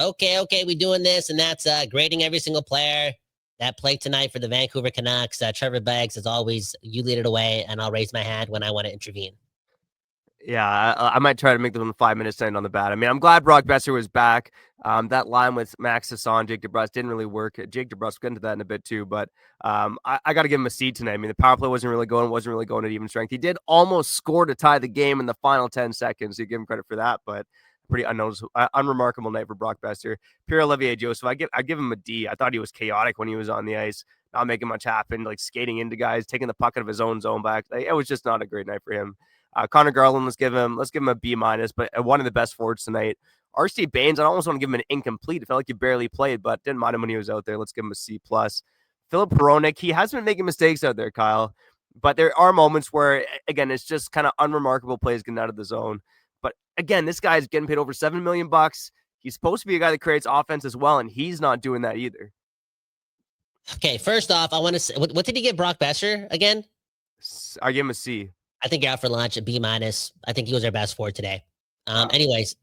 okay, we doing this, and that's grading every single player that played tonight for the Vancouver Canucks. Trevor Beggs, as always, you lead it away, and I'll raise my hand when I want to intervene. Yeah, I might try to make them 5 minutes end on the bat. I mean, I'm glad Brock Besser was back. That line with Max Hassan, Jake DeBrusk didn't really work. Jake DeBrusk, we'll get into that in a bit too, but I got to give him a C tonight. I mean, the power play wasn't really going at even strength. He did almost score to tie the game in the final 10 seconds. So you give him credit for that, but pretty unremarkable night for Brock Besser. Pierre-Olivier Joseph, I give him a D. I thought he was chaotic when he was on the ice, not making much happen, like skating into guys, taking the puck out of his own zone back. It was just not a great night for him. Connor Garland, let's give him a B-, but one of the best forwards tonight. RC Baines, I almost want to give him an incomplete. It felt like he barely played, but didn't mind him when he was out there. Let's give him a C+. Philip Hronek, he has been making mistakes out there, Kyle, but there are moments where, again, it's just kind of unremarkable plays getting out of the zone. But again, this guy is getting paid over $7 million. He's supposed to be a guy that creates offense as well, and he's not doing that either. Okay, first off, I want to say, what did he give Brock Besser again? I give him a C. I think you're out for lunch, a B-. I think he was our best forward today. Anyways,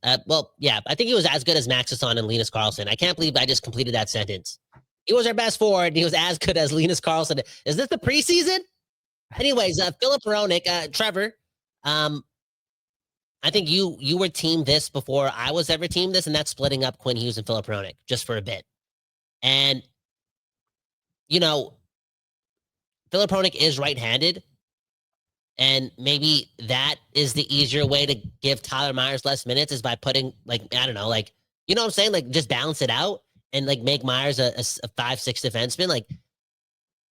yeah, I think he was as good as Max Hassan and Linus Karlsson. I can't believe I just completed that sentence. He was our best forward, and he was as good as Linus Karlsson. Is this the preseason? Anyways, Philip Hronek, Trevor, I think you were team this before I was ever team this, and that's splitting up Quinn Hughes and Philip Hronek just for a bit. And, Philip Hronek is right-handed, and maybe that is the easier way to give Tyler Myers less minutes is by putting, I don't know, you know what I'm saying? Just balance it out and, make Myers a 5-6 defenseman.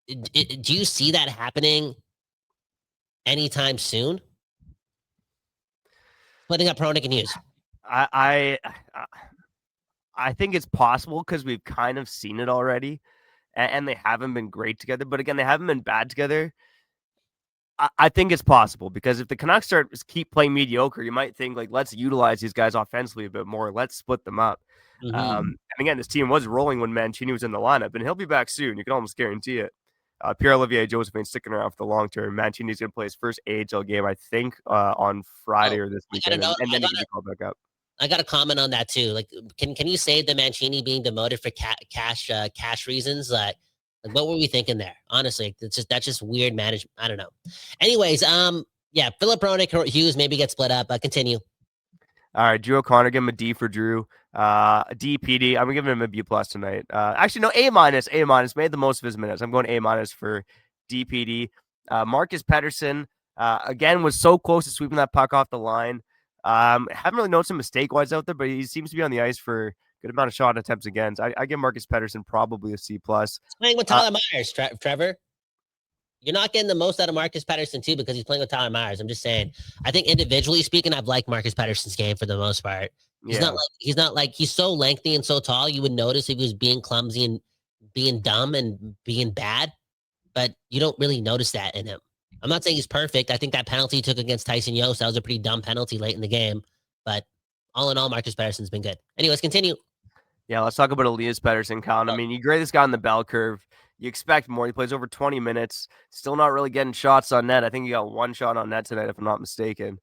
Do you see that happening anytime soon? Splitting up Hronek and Hughes. I think it's possible because we've kind of seen it already, and they haven't been great together. But again, they haven't been bad together. I think it's possible because if the Canucks keep playing mediocre, you might think let's utilize these guys offensively a bit more. Let's split them up. Mm-hmm. And again, this team was rolling when Mancini was in the lineup, and he'll be back soon. You can almost guarantee it. Pierre-Olivier Joseph ain't sticking around for the long term. Mancini's going to play his first AHL game, I think, on Friday or this weekend, and then he can be called back up. I got a comment on that too. Can you say the Mancini being demoted for cash reasons? What were we thinking there? Honestly, that's just weird management. I don't know. Anyways, yeah, Philip Hronek, Hughes maybe get split up. Continue. All right, Drew O'Connor, give him a D for Drew. D, PD. I'm giving him a B+ tonight. Actually, no, A-. Made the most of his minutes. I'm going A- for DPD. Marcus Pettersson, again, was so close to sweeping that puck off the line. Haven't really noticed him mistake-wise out there, but he seems to be on the ice for good amount of shot attempts against. I give Marcus Pettersson probably a C+. He's playing with Tyler Myers, Trevor. You're not getting the most out of Marcus Pettersson too because he's playing with Tyler Myers. I'm just saying. I think individually speaking, I've liked Marcus Pettersson's game for the most part. He's he's so lengthy and so tall. You would notice if he was being clumsy and being dumb and being bad, but you don't really notice that in him. I'm not saying he's perfect. I think that penalty he took against Tyson Yost, that was a pretty dumb penalty late in the game. But all in all, Marcus Pettersson's been good. Anyways, continue. Yeah, let's talk about Elias Pettersson, Colin. I mean, you grade this guy on the bell curve. You expect more. He plays over 20 minutes. Still not really getting shots on net. I think he got one shot on net tonight, if I'm not mistaken.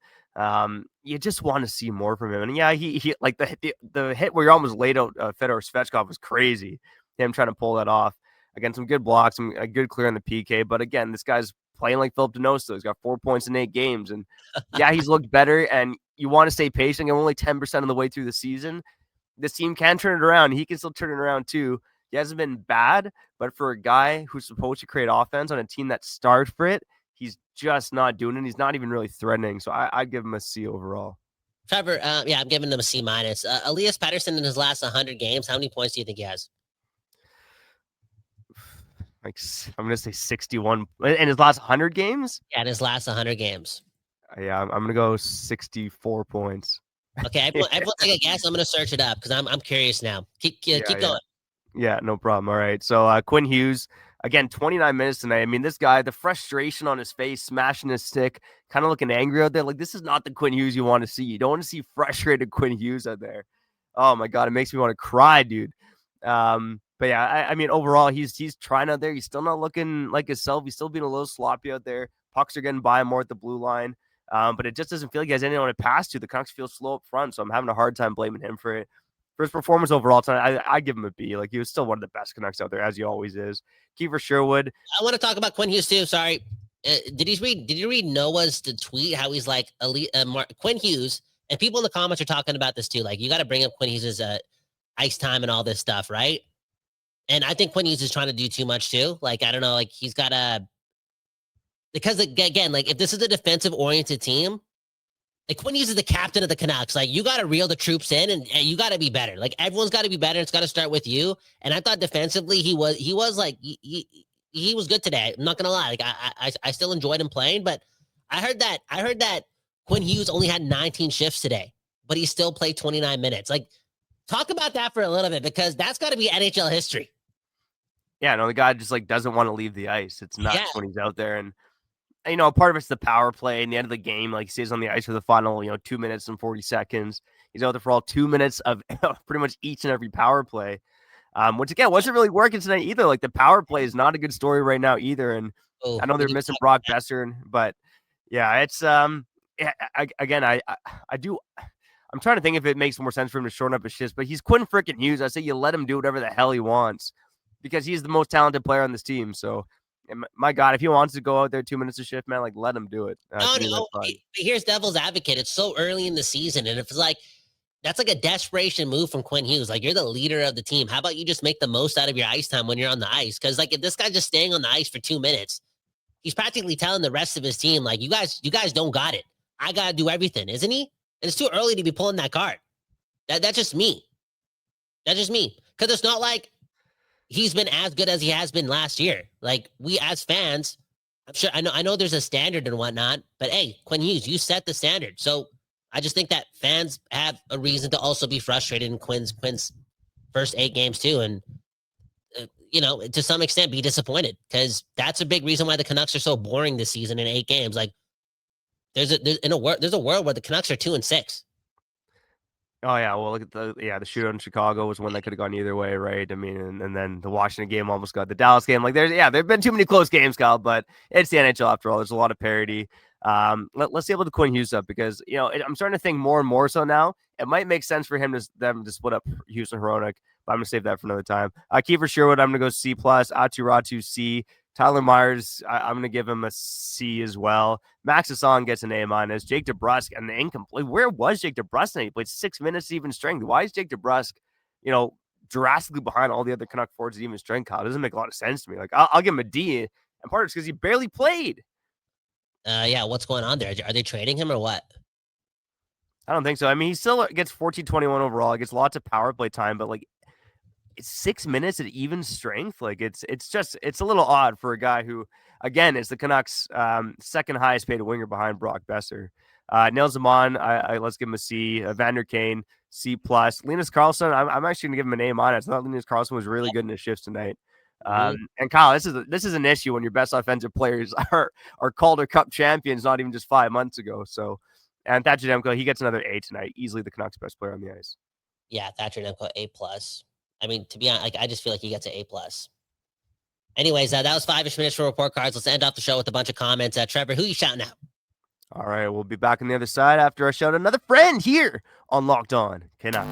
You just want to see more from him. And yeah, he like the hit where you're almost laid out Fedor Svechkov was crazy. Him trying to pull that off. Again, some good blocks, a good clear on the PK. But again, this guy's playing like Philip Donoso. He's got 4 points in 8 games. And yeah, he's looked better. And you want to stay patient. I'm only 10% of the way through the season. This team can turn it around. He can still turn it around too. He hasn't been bad, but for a guy who's supposed to create offense on a team that starved for it, he's just not doing it. He's not even really threatening. So I'd give him a C overall. Trevor, yeah, I'm giving him a C-. Elias Pettersson in his last 100 games, how many points do you think he has? I'm going to say 61. In his last 100 games? Yeah, in his last 100 games. Yeah, I'm going to go 64 points. Okay, everyone take a guess. I'm going to search it up because I'm curious now. Keep going. Yeah, no problem. All right. So Quinn Hughes, again, 29 minutes tonight. I mean, this guy, the frustration on his face, smashing his stick, kind of looking angry out there. This is not the Quinn Hughes you want to see. You don't want to see frustrated Quinn Hughes out there. Oh, my God. It makes me want to cry, dude. But yeah, I mean, overall, he's trying out there. He's still not looking like himself. He's still being a little sloppy out there. Pucks are getting by more at the blue line. But it just doesn't feel like he has anyone to pass to. The Canucks feel slow up front, so I'm having a hard time blaming him for it. For his performance overall tonight, I give him a B. Like, he was still one of the best Canucks out there, as he always is. Kiefer Sherwood. I want to talk about Quinn Hughes too. Sorry. Did you read Noah's the tweet? How he's like Quinn Hughes, and people in the comments are talking about this too. Like, you got to bring up Quinn Hughes' ice time and all this stuff, right? And I think Quinn Hughes is trying to do too much too. Like, I don't know. Like, he's got to, because again, like, if this is a defensive oriented team, like, Quinn Hughes is the captain of the Canucks. Like, you got to reel the troops in, and you got to be better. Like, everyone's got to be better. It's got to start with you. And I thought defensively, he was like, he was good today. I'm not gonna lie. Like, I still enjoyed him playing, but I heard that Quinn Hughes only had 19 shifts today, but he still played 29 minutes. Like, talk about that for a little bit, because that's got to be NHL history. Yeah, no, the guy just like doesn't want to leave the ice. It's nuts when he's out there. And part of it's the power play in the end of the game. Like, he stays on the ice for the final, 2 minutes and 40 seconds. He's out there for all 2 minutes of pretty much each and every power play. Which again wasn't really working tonight either. Like, the power play is not a good story right now either. And I know they're missing Brock Besser, but yeah, it's I'm trying to think if it makes more sense for him to shorten up his shifts, but he's Quinn freaking Hughes. I say you let him do whatever the hell he wants, because he's the most talented player on this team. So, my God, if he wants to go out there 2 minutes a shift, man, like, let him do it. No. Here's devil's advocate. It's so early in the season, and if it's like, that's like a desperation move from Quinn Hughes. Like, you're the leader of the team. How about you just make the most out of your ice time when you're on the ice? Because, like, if this guy's just staying on the ice for 2 minutes, he's practically telling the rest of his team, like, you guys don't got it. I got to do everything, isn't he? And it's too early to be pulling that card. That's just me. That's just me. Because it's not like he's been as good as he has been last year. Like, we as fans, I'm sure, I know there's a standard and whatnot, but hey, Quinn Hughes, you set the standard. So I just think that fans have a reason to also be frustrated in Quinn's first 8 games too, and to some extent be disappointed, because that's a big reason why the Canucks are so boring this season in 8 games. Like, there's a world where the Canucks are 2-6. Oh yeah, well, look at the shootout in Chicago was one that could have gone either way, right? I mean, and then the Washington game almost got the Dallas game. Like, there've been too many close games, Kyle, but it's the NHL after all. There's a lot of parity. Let's see about the Quinn Hughes up, because I'm starting to think more and more so now. It might make sense for them to split up Hughes and Hronek, but I'm gonna save that for another time. Kiefer Sherwood, I'm gonna go C+. Atu Ratu, C. Tyler Myers, I'm going to give him a C as well. Max Hassan gets an A-. Jake DeBrusk, an incomplete. Where was Jake DeBrusk tonight? He played 6 minutes even strength. Why is Jake DeBrusk, drastically behind all the other Canuck forwards at even strength, Kyle? It doesn't make a lot of sense to me. Like, I'll give him a D, and part of it's because he barely played. Yeah, what's going on there? Are they trading him or what? I don't think so. I mean, he still gets 14-21 overall. He gets lots of power play time, but, like, it's 6 minutes at even strength. Like, it's a little odd for a guy who, again, is the Canucks' second highest paid winger behind Brock Besser. Nils Zaman, let's give him a C. Vander Kane, C+. Linus Karlsson, I'm actually going to give him an A-. I thought Linus Karlsson was really good in his shifts tonight. And Kyle, this is an issue when your best offensive players are Calder Cup champions not even just 5 months ago. So, and Thatcher Demko, he gets another A tonight. Easily the Canucks' best player on the ice. Yeah, Thatcher Demko, A+. I mean, to be honest, like, I just feel like he gets an A+. Anyways, that was 5-ish minutes for report cards. Let's end off the show with a bunch of comments. Trevor, who you shouting out? All right, we'll be back on the other side after I shout another friend here on Locked On Canucks.